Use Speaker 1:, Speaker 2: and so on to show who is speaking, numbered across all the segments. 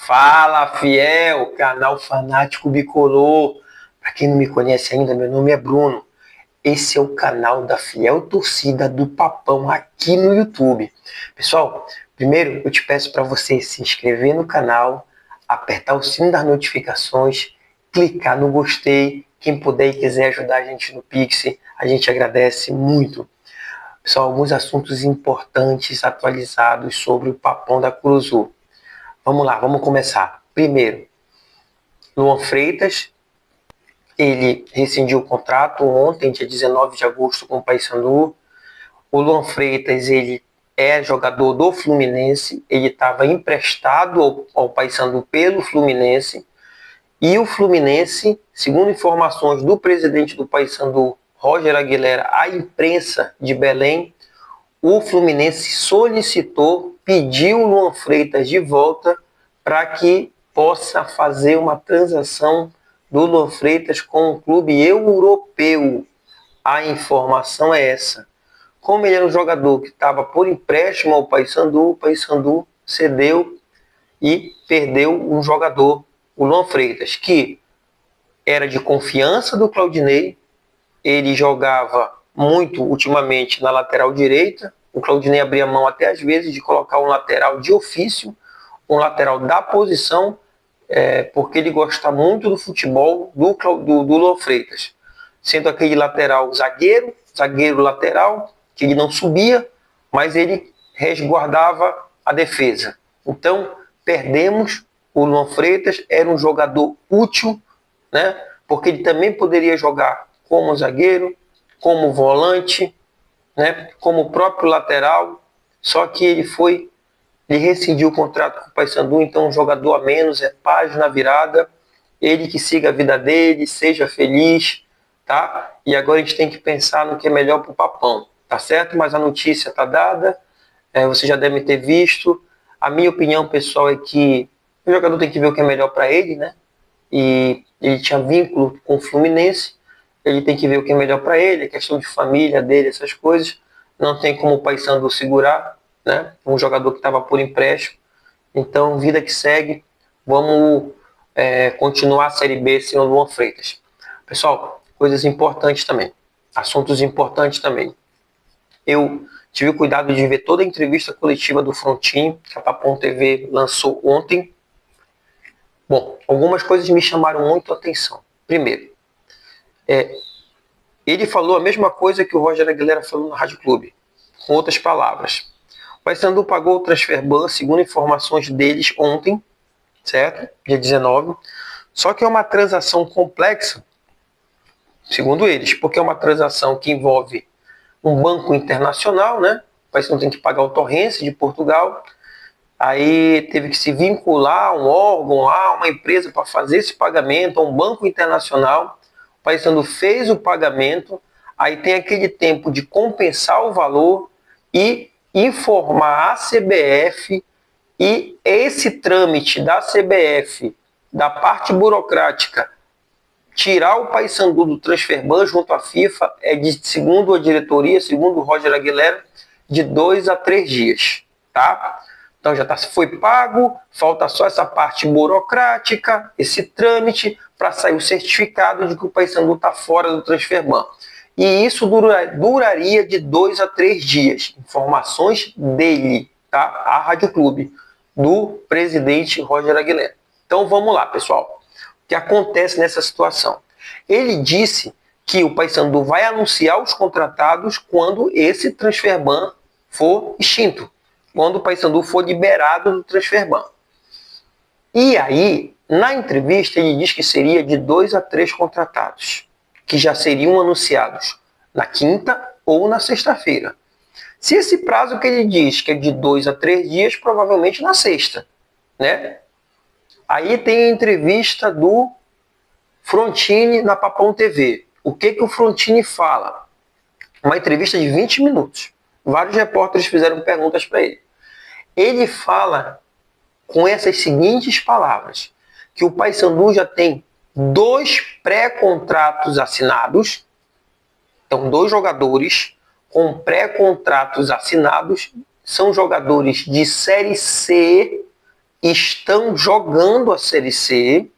Speaker 1: Fala, fiel, canal Fanático Bicolor. Para quem não me conhece ainda, meu nome é Bruno. Esse é o canal da fiel torcida do Papão aqui no YouTube. Pessoal, primeiro eu te peço para você se inscrever no canal, apertar o sino das notificações, clicar no gostei. Quem puder e quiser ajudar a gente no Pix, a gente agradece muito. Pessoal, alguns assuntos importantes atualizados sobre o Papão da Curuzu. Vamos lá, vamos começar. Primeiro, Luan Freitas, ele rescindiu o contrato ontem, dia 19 de agosto, com o Paysandu. O Luan Freitas, ele é jogador do Fluminense, ele estava emprestado ao Paysandu pelo Fluminense, e o Fluminense, segundo informações do presidente do Paysandu, Roger Aguilera, à imprensa de Belém, o Fluminense solicitou, pediu o Luan Freitas de volta para que possa fazer uma transação do Luan Freitas com um clube europeu. A informação é essa. Como ele era um jogador que estava por empréstimo ao Paysandu, o Paysandu cedeu e perdeu um jogador, o Luan Freitas, que era de confiança do Claudinei. Ele jogava muito ultimamente na lateral direita. O Claudinei abria mão até às vezes de colocar um lateral de ofício, um lateral da posição, porque ele gosta muito do futebol do Luan Freitas. Sendo aquele lateral zagueiro lateral, que ele não subia, mas ele resguardava a defesa. Então, perdemos o Luan Freitas, era um jogador útil, né? Porque ele também poderia jogar como zagueiro, como volante, né? Como o próprio lateral, só que ele rescindiu o contrato com o Paysandu, então um jogador a menos, é página virada, ele que siga a vida dele, seja feliz, tá? E agora a gente tem que pensar no que é melhor para o Papão, tá certo? Mas a notícia está dada, você já deve ter visto. A minha opinião, pessoal, é que o jogador tem que ver o que é melhor para ele, né? E ele tinha vínculo com o Fluminense, ele tem que ver o que é melhor para ele, a questão de família dele, essas coisas. Não tem como o Paysandu segurar, né? Um jogador que estava por empréstimo. Então, vida que segue, vamos continuar a Série B sem o Luan Freitas. Pessoal, coisas importantes também, assuntos importantes também. Eu tive o cuidado de ver toda a entrevista coletiva do Frontin, que a Papão TV lançou ontem. Bom, algumas coisas me chamaram muito a atenção. Primeiro, ele falou a mesma coisa que o Roger Aguilera falou na Rádio Clube, com outras palavras. O Paysandu pagou o transferban, segundo informações deles, ontem, certo? Dia 19. Só que é uma transação complexa, segundo eles, porque é uma transação que envolve um banco internacional, né? O Paysandu tem que pagar o Torrense de Portugal. Aí teve que se vincular a um órgão lá, uma empresa para fazer esse pagamento, a um banco internacional. O Paysandu fez o pagamento, aí tem aquele tempo de compensar o valor e informar a CBF, e esse trâmite da CBF, da parte burocrática, tirar o Paysandu do transferban junto à FIFA, segundo a diretoria, segundo o Roger Aguilera, de 2 a 3 dias, tá? Então já foi pago, falta só essa parte burocrática, esse trâmite, para sair o certificado de que o Paysandu está fora do transferban. E isso duraria de 2 a 3 dias. Informações dele, tá? A Rádio Clube, do presidente Roger Aguilera. Então vamos lá, pessoal. O que acontece nessa situação? Ele disse que o Paysandu vai anunciar os contratados quando esse transferban for extinto, quando o Paysandu for liberado do transferban. E aí, na entrevista, ele diz que seria de 2 a 3 contratados, que já seriam anunciados na quinta ou na sexta-feira. Se esse prazo que ele diz que é de 2 a 3 dias, provavelmente na sexta, né? Aí tem a entrevista do Frontini na Papão TV. O que o Frontini fala? Uma entrevista de 20 minutos. Vários repórteres fizeram perguntas para ele. Ele fala com essas seguintes palavras, que o Paysandu já tem 2 pré-contratos assinados. Então, 2 jogadores com pré-contratos assinados, são jogadores de Série C, estão jogando a Série C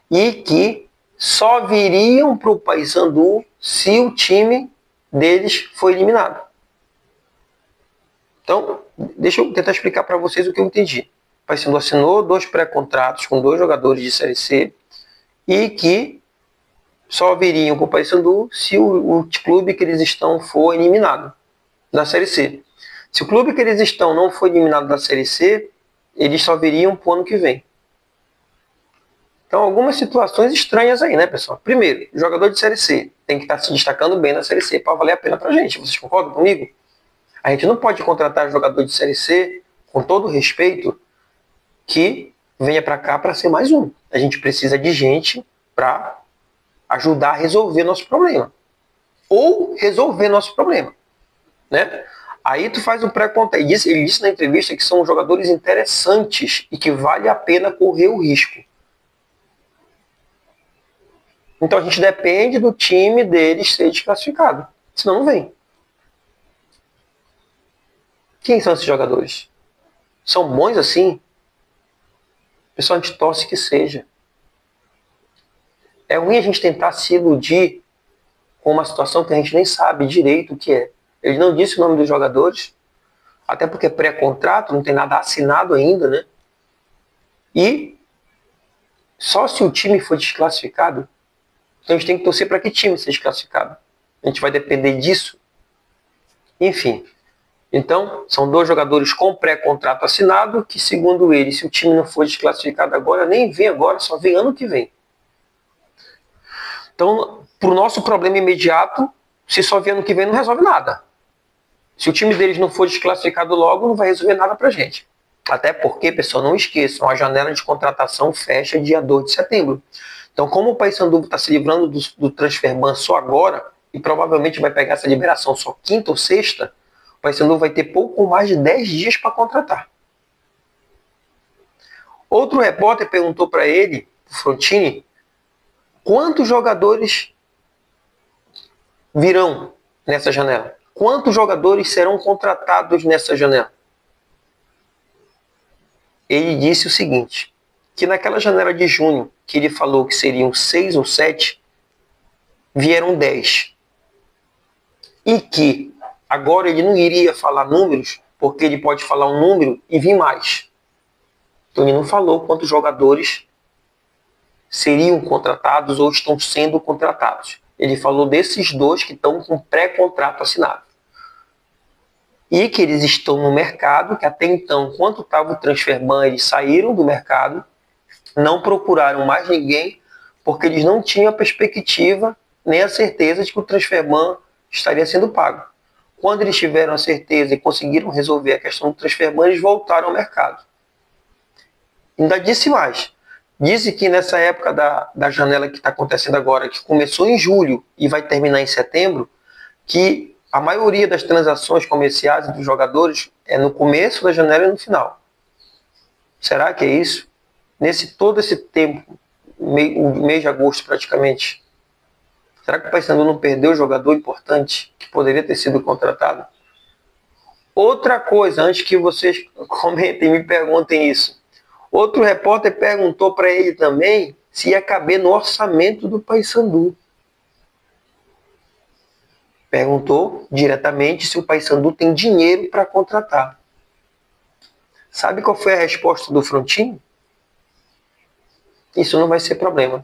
Speaker 1: e que só viriam para o Paysandu se o time deles for eliminado. Então, deixa eu tentar explicar para vocês o que eu entendi. O Paysandu assinou 2 pré-contratos com 2 jogadores de Série C e que só viriam para o Paysandu se o clube que eles estão for eliminado da Série C. Se o clube que eles estão não for eliminado da Série C, eles só viriam para o ano que vem. Então, algumas situações estranhas aí, né, pessoal? Primeiro, o jogador de Série C tem que estar se destacando bem na Série C para valer a pena para a gente. Vocês concordam comigo? A gente não pode contratar jogador de Série C, com todo respeito, que venha para cá para ser mais um. A gente precisa de gente para ajudar a resolver nosso problema. Ou resolver nosso problema, né? Aí tu faz um pré-contrato. Ele disse na entrevista que são jogadores interessantes e que vale a pena correr o risco. Então a gente depende do time deles ser desclassificado. Senão não vem. Quem são esses jogadores? São bons assim? Pessoal, a gente torce que seja. É ruim a gente tentar se iludir com uma situação que a gente nem sabe direito o que é. Ele não disse o nome dos jogadores, até porque é pré-contrato, não tem nada assinado ainda, né? E só se o time for desclassificado, então a gente tem que torcer para que time seja desclassificado. A gente vai depender disso. Enfim. Então, são 2 jogadores com pré-contrato assinado, que segundo ele, se o time não for desclassificado agora, nem vem agora, só vem ano que vem. Então, para o nosso problema imediato, se só vier ano que vem, não resolve nada. Se o time deles não for desclassificado logo, não vai resolver nada para a gente. Até porque, pessoal, não esqueçam, a janela de contratação fecha dia 2 de setembro. Então, como o Paysandu está se livrando do transfer ban só agora, e provavelmente vai pegar essa liberação só quinta ou sexta, o Paysandu vai ter pouco mais de 10 dias para contratar. Outro repórter perguntou para ele, o Frontini, quantos jogadores virão nessa janela? Quantos jogadores serão contratados nessa janela? Ele disse o seguinte, que naquela janela de junho, que ele falou que seriam 6 ou 7, vieram 10. E que agora ele não iria falar números, porque ele pode falar um número e vir mais. Então ele não falou quantos jogadores seriam contratados ou estão sendo contratados. Ele falou desses 2 que estão com pré-contrato assinado. E que eles estão no mercado, que até então, enquanto estava o transfer ban, eles saíram do mercado, não procuraram mais ninguém, porque eles não tinham a perspectiva nem a certeza de que o transfer ban estaria sendo pago. Quando eles tiveram a certeza e conseguiram resolver a questão do transfer ban, eles voltaram ao mercado. Ainda disse mais. Disse que nessa época da janela que está acontecendo agora, que começou em julho e vai terminar em setembro, que a maioria das transações comerciais dos jogadores é no começo da janela e no final. Será que é isso? Todo esse tempo, o mês de agosto praticamente, será que o Paysandu não perdeu o jogador importante que poderia ter sido contratado? Outra coisa, antes que vocês comentem e me perguntem isso. Outro repórter perguntou para ele também se ia caber no orçamento do Paysandu. Perguntou diretamente se o Paysandu tem dinheiro para contratar. Sabe qual foi a resposta do Frontini? Isso não vai ser problema.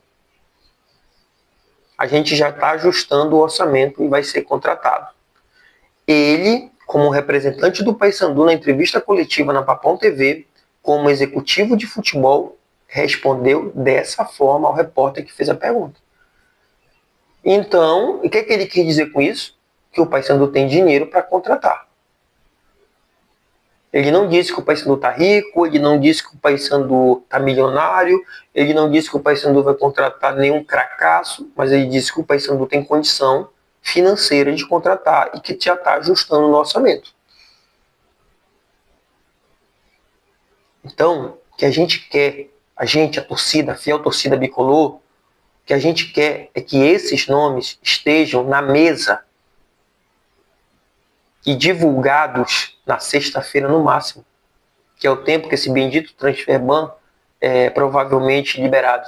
Speaker 1: A gente já está ajustando o orçamento e vai ser contratado. Ele, como representante do Paysandu na entrevista coletiva na Papão TV, como executivo de futebol, respondeu dessa forma ao repórter que fez a pergunta. Então, o que ele quis dizer com isso? Que o Paysandu tem dinheiro para contratar. Ele não disse que o Paysandu está rico, ele não disse que o Paysandu está milionário, ele não disse que o Paysandu vai contratar nenhum cracaço, mas ele disse que o Paysandu tem condição financeira de contratar e que já está ajustando no orçamento. Então, o que a gente quer, a torcida, a fiel torcida bicolor, o que a gente quer é que esses nomes estejam na mesa e divulgados na sexta-feira no máximo. que é o tempo que esse bendito transfer ban é provavelmente liberado.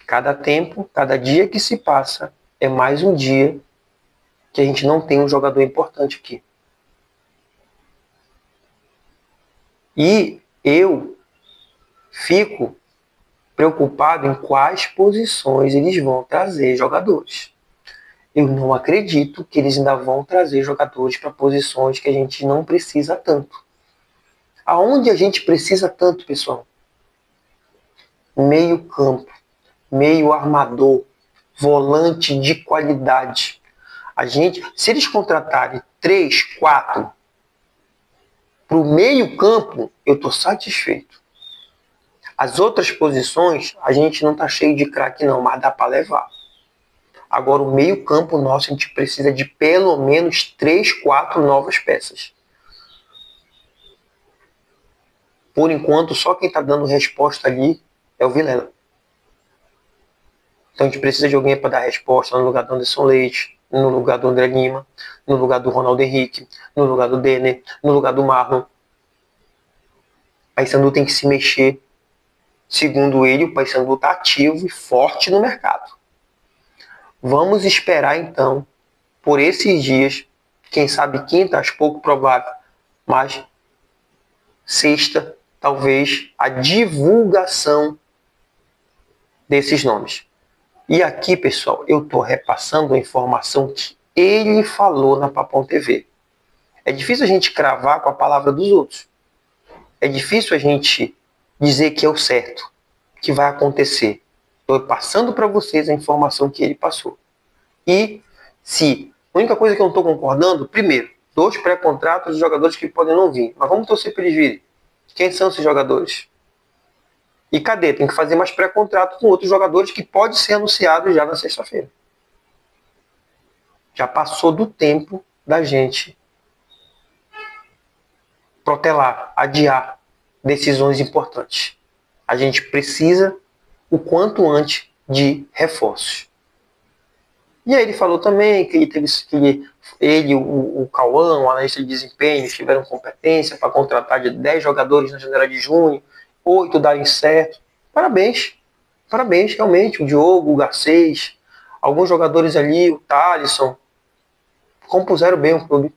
Speaker 1: Cada tempo, cada dia que se passa, é mais um dia que a gente não tem um jogador importante aqui. E eu fico preocupado em quais posições eles vão trazer jogadores. Eu não acredito que eles ainda vão trazer jogadores para posições que a gente não precisa tanto. Aonde a gente precisa tanto, pessoal? Meio campo, meio armador, volante de qualidade. Se eles contratarem 3, 4 para o meio campo, eu estou satisfeito. As outras posições, a gente não está cheio de craque não, mas dá para levar. Agora, o meio campo nosso, a gente precisa de pelo menos 3, 4 novas peças. Por enquanto, só quem está dando resposta ali é o Vilela. Então a gente precisa de alguém para dar resposta no lugar do Anderson Leite, no lugar do André Lima, no lugar do Ronaldo Henrique, no lugar do Denner, no lugar do Marlon. O Paysandu tem que se mexer. Segundo ele, o Paysandu está ativo e forte no mercado. Vamos esperar então por esses dias, quem sabe quinta, acho pouco provável, mas sexta, talvez, a divulgação desses nomes. E aqui, pessoal, eu estou repassando a informação que ele falou na Papão TV. É difícil a gente cravar com a palavra dos outros. É difícil a gente dizer que é o certo, que vai acontecer. Estou passando para vocês a informação que ele passou. E se a única coisa que eu não estou concordando, primeiro, 2 pré-contratos de jogadores que podem não vir. Mas vamos torcer para eles virem. Quem são esses jogadores? E cadê? Tem que fazer mais pré-contrato com outros jogadores que pode ser anunciado já na sexta-feira. Já passou do tempo da gente protelar, adiar decisões importantes. A gente precisa, o quanto antes, de reforços. E aí ele falou também que o Cauã, o analista de desempenho, tiveram competência para contratar de 10 jogadores na janela de junho, 8 darem certo. Parabéns, parabéns, realmente. O Diogo, o Garcês, alguns jogadores ali, o Thalisson, compuseram bem o clube.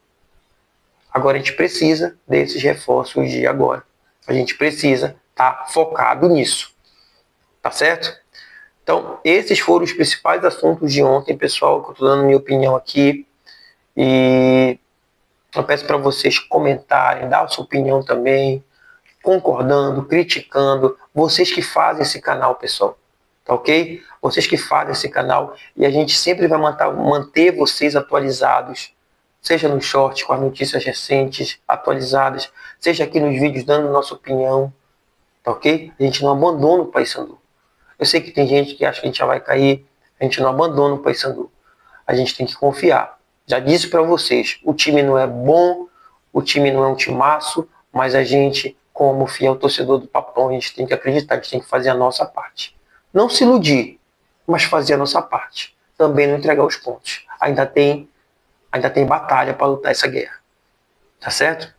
Speaker 1: Agora a gente precisa desses reforços de agora. A gente precisa estar focado nisso. Tá certo? Então, esses foram os principais assuntos de ontem, pessoal, que eu estou dando minha opinião aqui. E eu peço para vocês comentarem, dar a sua opinião também, concordando, criticando. Vocês que fazem esse canal, pessoal. Tá ok? Vocês que fazem esse canal. E a gente sempre vai manter vocês atualizados. Seja no short, com as notícias recentes, atualizadas. Seja aqui nos vídeos, dando nossa opinião. Tá ok? A gente não abandona o Paysandu. Eu sei que tem gente que acha que a gente já vai cair. A gente não abandona o Paysandu. A gente tem que confiar. Já disse para vocês, o time não é bom, o time não é um timaço, mas a gente, como fiel torcedor do Papão, a gente tem que acreditar, a gente tem que fazer a nossa parte. Não se iludir, mas fazer a nossa parte. Também não entregar os pontos. Ainda tem batalha para lutar essa guerra. Tá certo?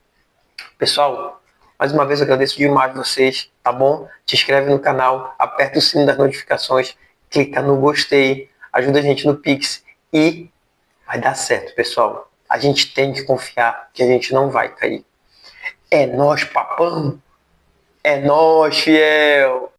Speaker 1: Pessoal, mais uma vez eu agradeço demais vocês, tá bom? Te inscreve no canal, aperta o sininho das notificações, clica no gostei, ajuda a gente no Pix e vai dar certo, pessoal. A gente tem que confiar que a gente não vai cair. É nós, Papão. É nós, fiel.